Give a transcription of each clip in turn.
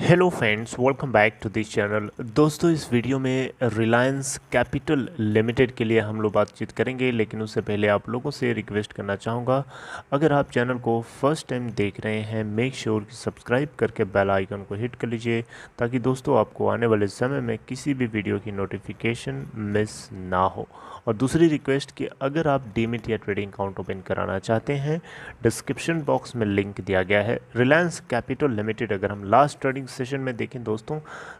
Hello friends, welcome back to this channel. दोस्तों, इस video में रिलायंस कैपिटल लिमिटेड के लिए हम लोग बातचीत करेंगे, लेकिन उससे पहले आप लोगों से रिक्वेस्ट करना चाहूँगा, अगर आप चैनल को फर्स्ट टाइम देख रहे हैं, मेक श्योर कि सब्सक्राइब करके बेल आइकन को हिट कर लीजिए, ताकि दोस्तों आपको आने वाले समय में किसी भी वीडियो की नोटिफिकेशन मिस ना हो। और दूसरी रिक्वेस्ट कि अगर आप डीमिट या ट्रेडिंग अकाउंट ओपन कराना चाहते हैं, डिस्क्रिप्शन बॉक्स में लिंक दिया गया है। रिलायंस कैपिटल लिमिटेड अगर हम लास्ट ट्रेडिंग सेशन में देखें दोस्तों,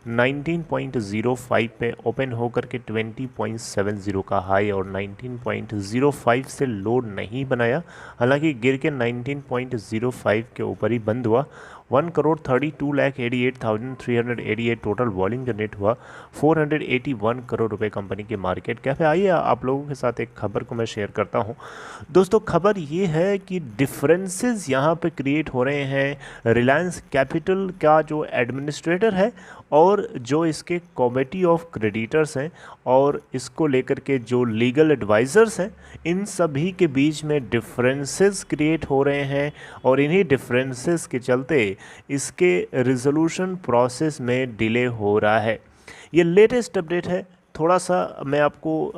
19.05 पे ओपन होकर के 20.70 का हाई और 19.05 से लो नहीं बनाया, हालांकि गिर के 19.05 के ऊपर ही बंद हुआ। 1,32,88,388 टोटल वॉल्यूम जनरेट हुआ। 481 करोड़ रुपए कंपनी की मार्केट कैप है। आइए आप लोगों के साथ एक खबर को मैं शेयर करता हूं। दोस्तों, खबर ये है कि डिफरेंसेस यहां पे क्रिएट हो रहे हैं रिलायंस कैपिटल का जो एडमिनिस्ट्रेटर है और जो इसके कमेटी ऑफ क्रेडिटर्स हैं और इसको लेकर के जो लीगल एडवाइज़र्स हैं, इन सभी के बीच में डिफरेंसेस क्रिएट हो रहे हैं और इन्हीं डिफरेंसेस के चलते इसके रिजोल्यूशन प्रोसेस में डिले हो रहा है। ये लेटेस्ट अपडेट है। थोड़ा सा मैं आपको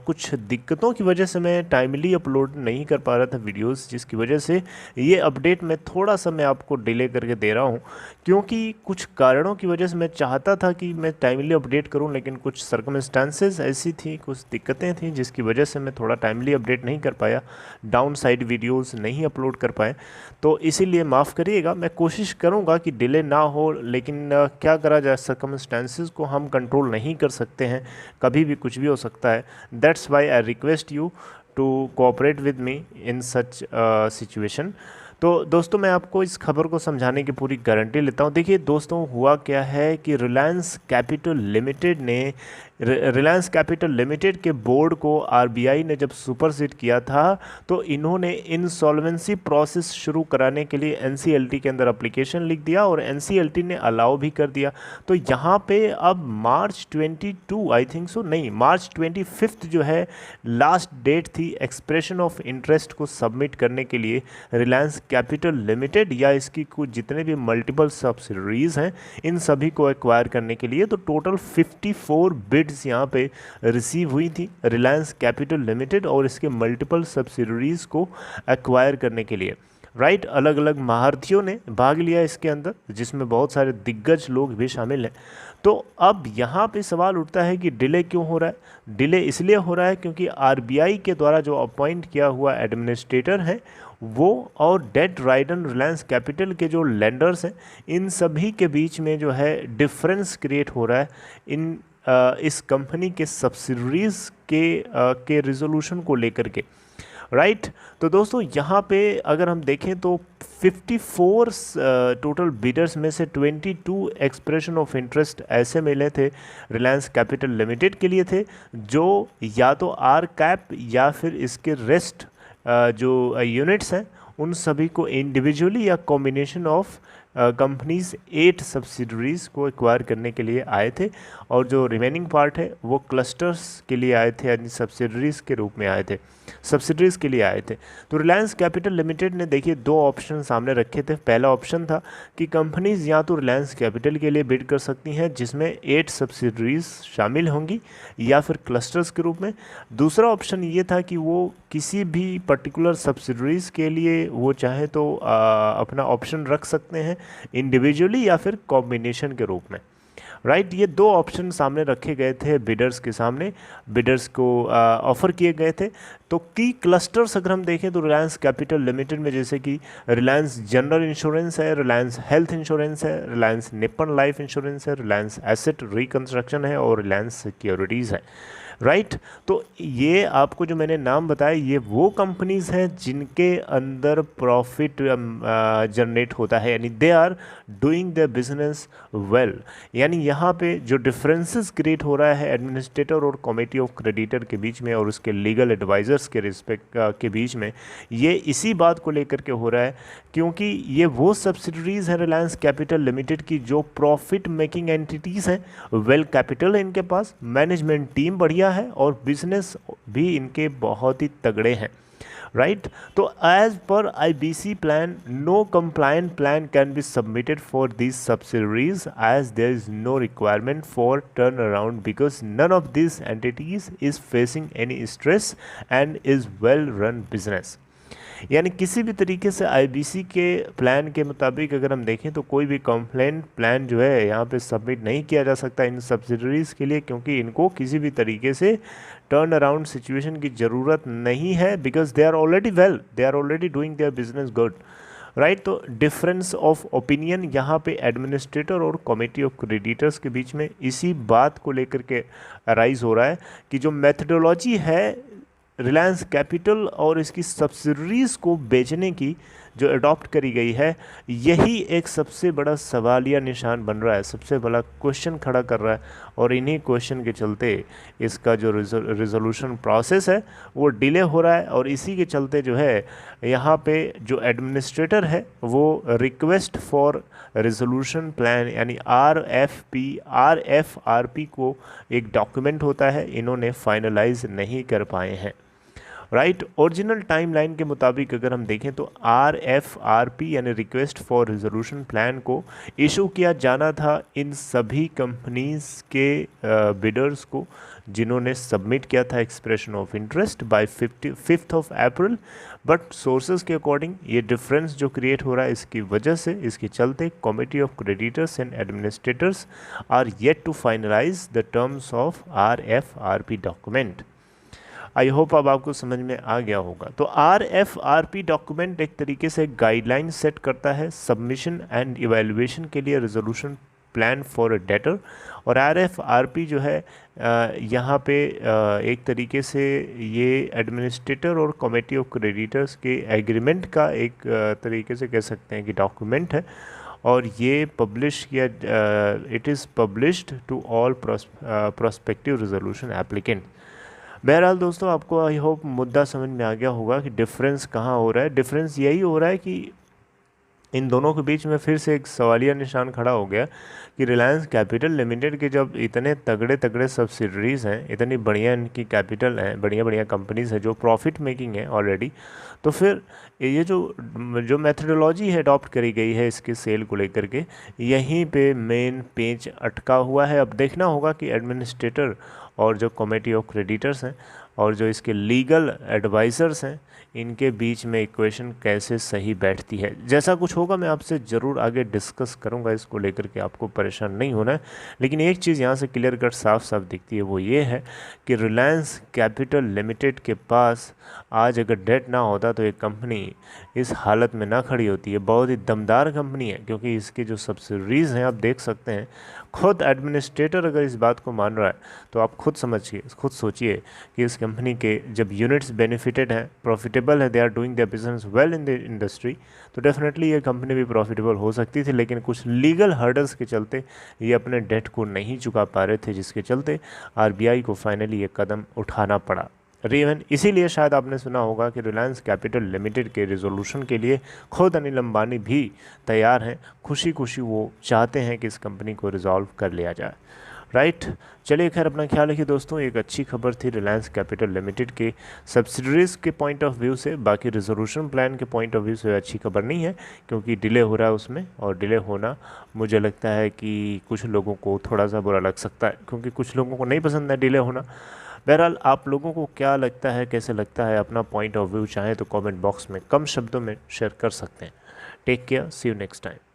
कुछ दिक्कतों की वजह से मैं टाइमली अपलोड नहीं कर पा रहा था वीडियोस, जिसकी वजह से ये अपडेट मैं थोड़ा सा मैं आपको डिले करके दे रहा हूँ, क्योंकि कुछ कारणों की वजह से मैं चाहता था कि मैं टाइमली अपडेट करूँ, लेकिन कुछ सर्कमस्टांसेस ऐसी थी, कुछ दिक्कतें थी, जिसकी वजह से मैं थोड़ा टाइमली अपडेट नहीं कर पाया, डाउन साइड वीडियोज़ नहीं अपलोड कर पाए। तो इसीलिए माफ़ करिएगा। मैं कोशिश करूँगा कि डिले ना हो, लेकिन क्या करा जाए, सर्कमस्टांसेस को हम कंट्रोल नहीं कर सकते हैं, कभी भी कुछ भी हो सकता है। That's why I request you to cooperate with me in such situation. तो दोस्तों, मैं आपको इस खबर को समझाने की पूरी गारंटी लेता हूँ। देखिए दोस्तों, हुआ क्या है कि रिलायंस कैपिटल लिमिटेड के बोर्ड को आरबीआई ने जब सुपरसीड किया था, तो इन्होंने इंसॉल्वेंसी प्रोसेस शुरू कराने के लिए एनसीएलटी के अंदर एप्लीकेशन लिख दिया और एनसीएलटी ने अलाउ भी कर दिया। तो यहाँ पे अब मार्च 22 आई थिंक सो, नहीं, मार्च 25 जो है लास्ट डेट थी एक्सप्रेशन ऑफ इंटरेस्ट को सबमिट करने के लिए रिलायंस कैपिटल लिमिटेड या इसकी कुछ जितने भी मल्टीपल सब्सिडरीज हैं, इन सभी को एक्वायर करने के लिए। तो टोटल 54 बिड्स यहाँ पे रिसीव हुई थी रिलायंस कैपिटल लिमिटेड और इसके मल्टीपल सब्सिडरीज को एक्वायर करने के लिए। राइट, अलग अलग महारथियों ने भाग लिया इसके अंदर, जिसमें बहुत सारे दिग्गज लोग भी शामिल हैं। तो अब यहाँ पे सवाल उठता है कि डिले क्यों हो रहा है। डिले इसलिए हो रहा है क्योंकि आरबीआई के द्वारा जो अपॉइंट किया हुआ एडमिनिस्ट्रेटर है वो और डेट राइडन रिलायंस कैपिटल के जो लेंडर्स हैं, इन सभी के बीच में जो है डिफरेंस क्रिएट हो रहा है इस कंपनी के सब्सिडरीज के रिजोल्यूशन को लेकर के। राइट, तो दोस्तों यहाँ पे अगर हम देखें तो 54 टोटल बिडर्स में से 22 एक्सप्रेशन ऑफ इंटरेस्ट ऐसे मिले थे रिलायंस कैपिटल लिमिटेड के लिए थे, जो या तो आर कैप या फिर इसके रेस्ट जो यूनिट्स हैं उन सभी को इंडिविजुअली या कॉम्बिनेशन ऑफ कंपनीज 8 सब्सिडरीज को एक्वायर करने के लिए आए थे, और जो रिमेनिंग पार्ट है वो क्लस्टर्स के लिए आए थे, यानी सब्सिडरीज के रूप में आए थे, सब्सिडरीज के लिए आए थे। तो रिलायंस कैपिटल लिमिटेड ने देखिए 2 ऑप्शन सामने रखे थे। पहला ऑप्शन था कि कंपनीज या तो रिलायंस कैपिटल के लिए बिड कर सकती हैं जिसमें 8 सब्सिडरीज शामिल होंगी, या फिर क्लस्टर्स के रूप में। दूसरा ऑप्शन ये था कि वो किसी भी पर्टिकुलर सब्सिडरीज के लिए वो चाहे तो अपना ऑप्शन रख सकते हैं इंडिविजुअली या फिर कॉम्बिनेशन के रूप में। राइट, ये 2 ऑप्शन सामने रखे गए थे बिडर्स के सामने, बिडर्स को ऑफर किए गए थे। तो की क्लस्टर्स अगर हम देखें तो रिलायंस कैपिटल लिमिटेड में जैसे कि रिलायंस जनरल इंश्योरेंस है, रिलायंस हेल्थ इंश्योरेंस है, रिलायंस निप्पन लाइफ इंश्योरेंस है, रिलायंस एसेट रिकंस्ट्रक्शन है और रिलायंस सिक्योरिटीज़ है। राइट, तो ये आपको जो मैंने नाम बताया, ये वो कंपनीज हैं जिनके अंदर प्रॉफिट जनरेट होता है, यानी they are doing the business well. यानी यहाँ पे जो डिफरेंसेस क्रिएट हो रहा है एडमिनिस्ट्रेटर और कमेटी ऑफ क्रेडिटर के बीच में और उसके लीगल एडवाइजर्स के रिस्पेक्ट के बीच में, ये इसी बात को लेकर के हो रहा है क्योंकि ये वो सब्सिडरीज हैं रिलायंस कैपिटल लिमिटेड की जो प्रॉफिट मेकिंग एंटिटीज़ हैं, वेल कैपिटल है इनके पास, मैनेजमेंट टीम बढ़िया है और बिजनेस भी इनके बहुत ही तगड़े हैं। राइट। तो as per IBC plan, no compliant plan can be submitted for these subsidiaries as there is no requirement for turnaround because none of these entities is facing any stress and is well run business। यानी किसी भी तरीके से IBC के plan के मुताबिक अगर हम देखें तो कोई भी कंप्लेंट प्लान जो है यहाँ पे सबमिट नहीं किया जा सकता इन सब्सिडरीज़ के लिए, क्योंकि इनको किसी भी तरीके से टर्न अराउंड सिचुएशन की ज़रूरत नहीं है, because they are already well, they are already doing their business good, right. तो डिफरेंस ऑफ ओपिनियन यहाँ पे एडमिनिस्ट्रेटर और कमेटी ऑफ क्रेडिटर्स के बीच में इसी बात को लेकर के अराइज हो रहा है कि जो मेथडोलॉजी है रिलायंस कैपिटल और इसकी सब्सिडरीज़ को बेचने की जो अडॉप्ट करी गई है, यही एक सबसे बड़ा सवालिया निशान बन रहा है, सबसे बड़ा क्वेश्चन खड़ा कर रहा है। और इन्हीं क्वेश्चन के चलते इसका जो रिजोल्यूशन प्रोसेस है वो डिले हो रहा है, और इसी के चलते जो है यहाँ पे जो एडमिनिस्ट्रेटर है वो रिक्वेस्ट फॉर रिजोल्यूशन प्लान यानी RFRP को एक डॉक्यूमेंट होता है, इन्होंने फाइनलाइज नहीं कर पाए हैं, राइट। ओरिजिनल टाइमलाइन के मुताबिक अगर हम देखें तो RFRP यानी रिक्वेस्ट फॉर रिजोल्यूशन प्लान को इशू किया जाना था इन सभी कंपनीज के बिडर्स को जिन्होंने सबमिट किया था expression of interest by 5 April, but sources के अकॉर्डिंग ये डिफरेंस जो क्रिएट हो रहा है इसकी वजह से, इसके चलते committee of creditors and administrators are yet to finalise the terms of RFRP document. I hope अब आपको समझ में आ गया होगा। तो RFRP डॉक्यूमेंट एक तरीके से गाइडलाइन सेट करता है सबमिशन एंड इवैल्यूएशन के लिए resolution plan for a debtor, और RFRP जो है यहाँ पे एक तरीके से ये एडमिनिस्ट्रेटर और कमेटी ऑफ क्रेडिटर्स के एग्रीमेंट का एक तरीके से कह सकते हैं कि डॉक्यूमेंट है, और ये पब्लिश किया it is published to all prospective resolution applicant. बहरहाल दोस्तों, आपको आई होप मुद्दा समझ में आ गया होगा कि डिफरेंस कहाँ हो रहा है। डिफरेंस यही हो रहा है कि इन दोनों के बीच में फिर से एक सवालिया निशान खड़ा हो गया कि रिलायंस कैपिटल लिमिटेड के जब इतने तगड़े तगड़े सब्सिडरीज़ हैं, इतनी बढ़िया इनकी कैपिटल हैं, बढ़िया बढ़िया कंपनीज़ हैं जो प्रॉफिट मेकिंग है ऑलरेडी, तो फिर ये जो मेथडोलॉजी है अडॉप्ट करी गई है इसके सेल को लेकर के, यहीं पे मेन पेंच अटका हुआ है। अब देखना होगा कि एडमिनिस्ट्रेटर और जो कमेटी ऑफ क्रेडिटर्स हैं और जो इसके लीगल एडवाइज़र्स हैं, इनके बीच में इक्वेशन कैसे सही बैठती है। जैसा कुछ होगा मैं आपसे ज़रूर आगे डिस्कस करूंगा इसको लेकर के, आपको परेशान नहीं होना है। लेकिन एक चीज़ यहाँ से क्लियर कट साफ साफ दिखती है, वो ये है कि रिलायंस कैपिटल लिमिटेड के पास आज अगर डेट ना होता तो एक कंपनी इस हालत में ना खड़ी होती है। बहुत ही दमदार कंपनी है, क्योंकि इसकी जो सब्सिडरीज़ हैं आप देख सकते हैं, खुद एडमिनिस्ट्रेटर अगर इस बात को मान रहा है तो आप खुद समझिए, खुद सोचिए कि इस कंपनी के जब यूनिट्स बेनिफिटेड हैं, प्रॉफिटेबल है, they are doing their business well in the industry, तो डेफिनेटली ये कंपनी भी प्रॉफिटेबल हो सकती थी। लेकिन कुछ लीगल हर्डल्स के चलते ये अपने डेट को नहीं चुका पा रहे थे, जिसके चलते RBI को फाइनली ये कदम उठाना पड़ा। रीवन इसीलिए शायद आपने सुना होगा कि रिलायंस कैपिटल लिमिटेड के रिजोल्यूशन के लिए खुद अनिल अंबानी भी तैयार हैं, खुशी खुशी वो चाहते हैं कि इस कंपनी को रिजॉल्व कर लिया जाए, राइट। चलिए खैर, अपना ख्याल रखिए दोस्तों। एक अच्छी खबर थी रिलायंस कैपिटल लिमिटेड के सब्सिडरीज़ के पॉइंट ऑफ व्यू से, बाकी रिजोल्यूशन प्लान के पॉइंट ऑफ व्यू से अच्छी खबर नहीं है, क्योंकि डिले हो रहा है उसमें, और डिले होना मुझे लगता है कि कुछ लोगों को थोड़ा सा बुरा लग सकता है, क्योंकि कुछ लोगों को नहीं पसंद है डिले होना। बहरहाल आप लोगों को क्या लगता है, कैसे लगता है, अपना पॉइंट ऑफ व्यू चाहें तो कमेंट बॉक्स में कम शब्दों में शेयर कर सकते हैं। Take care, see you next time.